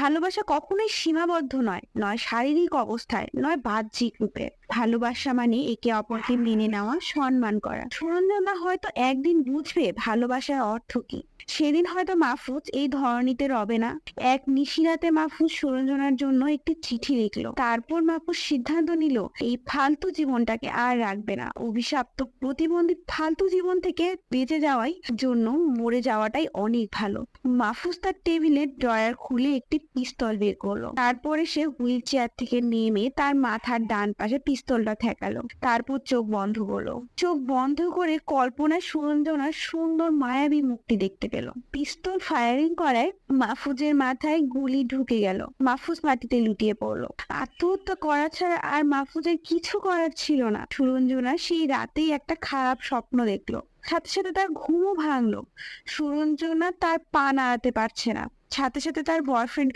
ভালোবাসা কখনোই সীমাবদ্ধ নয়, নয় শারীরিক অবস্থায়, নয় বাহ্যিক রূপে। ভালোবাসা মানে একে অপরকে মেনে নেওয়া, সম্মান করা। সুরঞ্জনা হয়তো একদিন বুঝবে ভালোবাসার অর্থ কি। সেদিন হয়তো মাহফুজ এই ধরনীতে রবে না। এক নিশিরাতে মাহফুজ সুরঞ্জনার জন্য একটি চিঠি লিখলো। তারপর মাহফুজ সিদ্ধান্ত নিল এই ফালতু জীবনটাকে আর রাখবে না। অভিশপ্ত প্রতিবন্ধী ফালতু জীবন থেকে বেঁচে যাওয়াই জন্য মরে যাওয়াটাই অনেক ভালো। মাহফুজ তার টেবিলের ড্রয়ার খুলে একটি পিস্তল বের করলো। তারপরে সে হুইল চেয়ার থেকে নেমে তার মাথার ডান পাশে পিস্তলটা ঠেকালো। তারপর চোখ বন্ধ করলো। চোখ বন্ধ করে কল্পনায় সুরঞ্জনার সুন্দর মায়াবী মুখটি দেখতে পেল। পিস্তল ফায়ারিং করায় মাহফুজের মাথায় গুলি ঢুকে গেল। মাহফুজ মাটিতে লুটিয়ে পড়লো। আত্মহত্যা করা ছাড়া আর মাহফুজের কিছু করার ছিল না। সুরঞ্জনা সেই রাতেই একটা খারাপ স্বপ্ন দেখলো। সাথে সাথে তার ঘুমও ভাঙলো। সুরঞ্জনা তার পা নাড়াতে পারছে না। সাথে সাথে তার বয়ফ্রেন্ডকে